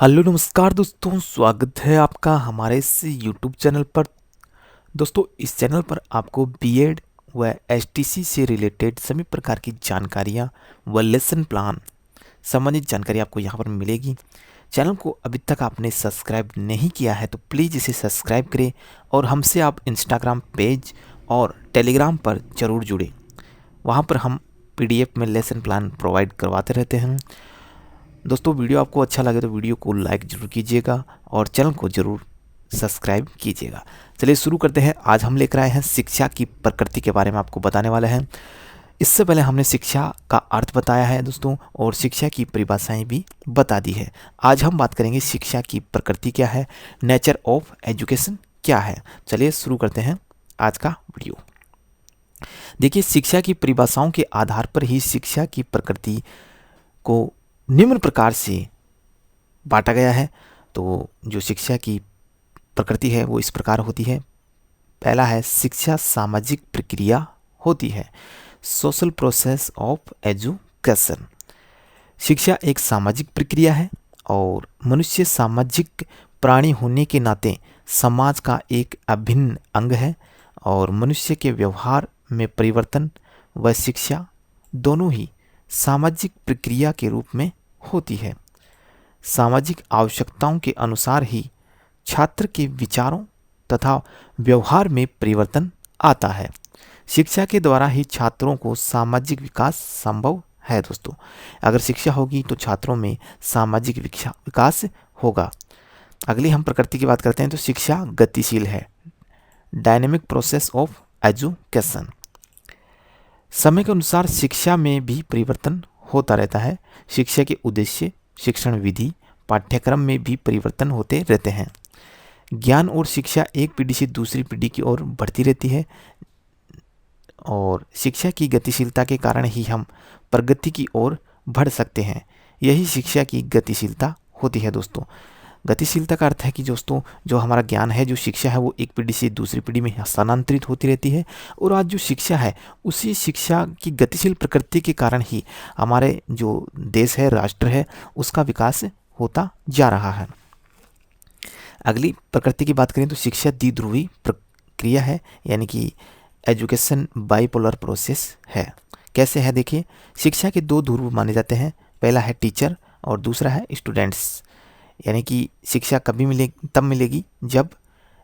Hello नमस्कार दोस्तों, स्वागत है आपका हमारे इस यूट्यूब चैनल पर। दोस्तों, इस चैनल पर आपको बीएड व एसटीसी से रिलेटेड सभी प्रकार की जानकारियां व लेसन प्लान संबंधित जानकारी आपको यहां पर मिलेगी। चैनल को अभी तक आपने सब्सक्राइब नहीं किया है तो प्लीज़ इसे सब्सक्राइब करें और हमसे आप इंस्टाग्राम पेज और टेलीग्राम पर ज़रूर जुड़ें। वहां पर हम पीडीएफ में लेसन प्लान प्रोवाइड करवाते रहते हैं। दोस्तों, वीडियो आपको अच्छा लगे तो वीडियो को लाइक ज़रूर कीजिएगा और चैनल को ज़रूर सब्सक्राइब कीजिएगा। चलिए शुरू करते हैं। आज हम लेकर आए हैं शिक्षा की प्रकृति के बारे में आपको बताने वाले हैं। इससे पहले हमने शिक्षा का अर्थ बताया है दोस्तों, और शिक्षा की परिभाषाएं भी बता दी है। आज हम बात करेंगे शिक्षा की प्रकृति क्या है, नेचर ऑफ एजुकेशन क्या है। चलिए शुरू करते हैं आज का वीडियो। देखिए, शिक्षा की परिभाषाओं के आधार पर ही शिक्षा की प्रकृति को निम्न प्रकार से बांटा गया है। तो जो शिक्षा की प्रकृति है वो इस प्रकार होती है। पहला है, शिक्षा सामाजिक प्रक्रिया होती है, सोशल प्रोसेस ऑफ एजुकेशन। शिक्षा एक सामाजिक प्रक्रिया है और मनुष्य सामाजिक प्राणी होने के नाते समाज का एक अभिन्न अंग है, और मनुष्य के व्यवहार में परिवर्तन व शिक्षा दोनों ही सामाजिक प्रक्रिया के रूप में होती है। सामाजिक आवश्यकताओं के अनुसार ही छात्र के विचारों तथा व्यवहार में परिवर्तन आता है। शिक्षा के द्वारा ही छात्रों को सामाजिक विकास संभव है। दोस्तों, अगर शिक्षा होगी तो छात्रों में सामाजिक विकास होगा। अगली हम प्रकृति की बात करते हैं तो शिक्षा गतिशील है, डायनेमिक प्रोसेस ऑफ एजुकेशन। समय के अनुसार शिक्षा में भी परिवर्तन होता रहता है। शिक्षा के उद्देश्य, शिक्षण विधि, पाठ्यक्रम में भी परिवर्तन होते रहते हैं। ज्ञान और शिक्षा एक पीढ़ी से दूसरी पीढ़ी की ओर बढ़ती रहती है, और शिक्षा की गतिशीलता के कारण ही हम प्रगति की ओर बढ़ सकते हैं। यही शिक्षा की गतिशीलता होती है। दोस्तों, गतिशीलता का अर्थ है कि दोस्तों जो हमारा ज्ञान है, जो शिक्षा है, वो एक पीढ़ी से दूसरी पीढ़ी में स्थानांतरित होती रहती है। और आज जो शिक्षा है, उसी शिक्षा की गतिशील प्रकृति के कारण ही हमारे जो देश है, राष्ट्र है, उसका विकास होता जा रहा है। अगली प्रकृति की बात करें तो शिक्षा द्विध्रुवी प्रक्रिया है, यानी कि एजुकेशन बाइपोलर प्रोसेस है। कैसे है देखिए, शिक्षा के दो ध्रुव माने जाते हैं। पहला है टीचर और दूसरा है स्टूडेंट्स। यानी कि शिक्षा कभी मिलेगी, तब मिलेगी जब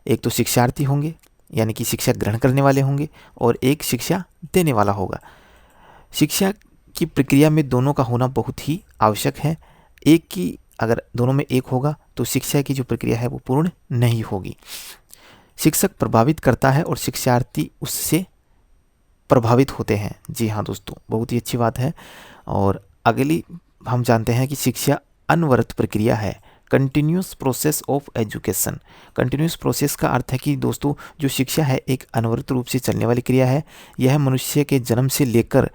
एक तो शिक्षार्थी होंगे, यानी कि शिक्षा ग्रहण करने वाले होंगे, और एक शिक्षा देने वाला होगा। शिक्षा की प्रक्रिया में दोनों का होना बहुत ही आवश्यक है। एक की अगर दोनों में एक होगा तो शिक्षा की जो प्रक्रिया है वो पूर्ण नहीं होगी। शिक्षक प्रभावित करता है और शिक्षार्थी उससे प्रभावित होते हैं। जी हाँ दोस्तों, बहुत ही अच्छी बात है। और अगली हम जानते हैं कि शिक्षा अनवरत प्रक्रिया है, continuous process of education. Continuous process का अर्थ है कि दोस्तों जो शिक्षा है एक अनवरत रूप से चलने वाली क्रिया है। यह मनुष्य के जन्म से लेकर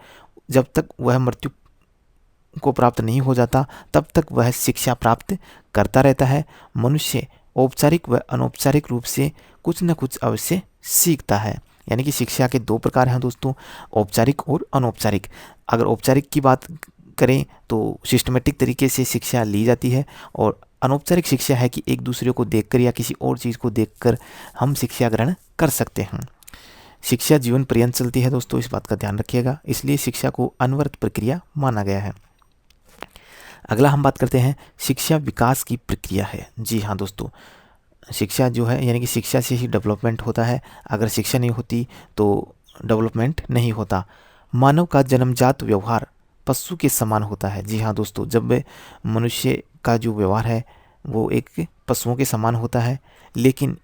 जब तक वह मृत्यु को प्राप्त नहीं हो जाता तब तक वह शिक्षा प्राप्त करता रहता है। मनुष्य औपचारिक व अनौपचारिक रूप से कुछ न कुछ अवश्य सीखता है। यानी कि शिक्षा के दो प्रकार हैं दोस्तों, औपचारिक और अनौपचारिक। अगर औपचारिक की बात करें तो सिस्टमेटिक तरीके से शिक्षा ली जाती है, और अनौपचारिक शिक्षा है कि एक दूसरे को देखकर या किसी और चीज़ को देखकर हम शिक्षा ग्रहण कर सकते हैं। शिक्षा जीवन पर्यंत चलती है दोस्तों, इस बात का ध्यान रखिएगा। इसलिए शिक्षा को अनवरत प्रक्रिया माना गया है। अगला हम बात करते हैं, शिक्षा विकास की प्रक्रिया है। जी हाँ दोस्तों, शिक्षा जो है यानी कि शिक्षा से ही डेवलपमेंट होता है। अगर शिक्षा नहीं होती तो डेवलपमेंट नहीं होता। मानव का जन्मजात व्यवहार पशु के समान होता है। जी हाँ दोस्तों, जब मनुष्य का जो व्यवहार है वो एक पशुओं के समान होता है, लेकिन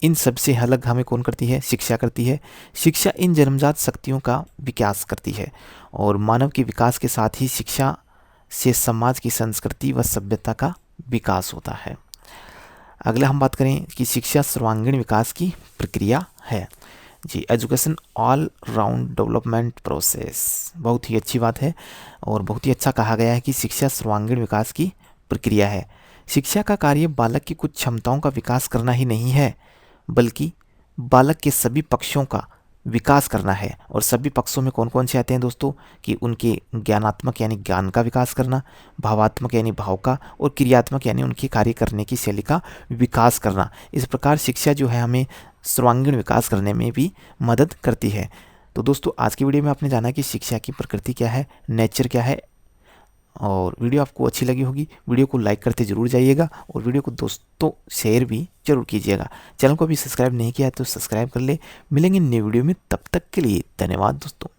इन सबसे अलग हमें कौन करती है? शिक्षा करती है। शिक्षा इन जन्मजात शक्तियों का विकास करती है, और मानव के विकास के साथ ही शिक्षा से समाज की संस्कृति व सभ्यता का विकास होता है। अगला हम बात करें कि शिक्षा सर्वांगीण विकास की प्रक्रिया है। जी, education all round development process. बहुत ही अच्छी बात है और बहुत ही अच्छा कहा गया है कि शिक्षा सर्वांगीण विकास की प्रक्रिया है। शिक्षा का कार्य बालक की कुछ क्षमताओं का विकास करना ही नहीं है, बल्कि बालक के सभी पक्षों का विकास करना है। और सभी पक्षों में कौन कौन से आते हैं दोस्तों, कि उनके ज्ञानात्मक यानी ज्ञान का विकास करना, भावात्मक यानी भाव का, और क्रियात्मक यानी उनके कार्य करने की शैली का विकास करना। इस प्रकार शिक्षा जो है हमें सर्वांगीण विकास करने में भी मदद करती है। तो दोस्तों आज की वीडियो में आपने जाना कि शिक्षा की प्रकृति क्या है, नेचर क्या है। और वीडियो आपको अच्छी लगी होगी, वीडियो को लाइक करते जरूर जाइएगा और वीडियो को दोस्तों शेयर भी जरूर कीजिएगा। चैनल को अभी सब्सक्राइब नहीं किया है तो सब्सक्राइब कर ले। मिलेंगे नई वीडियो में, तब तक के लिए धन्यवाद दोस्तों।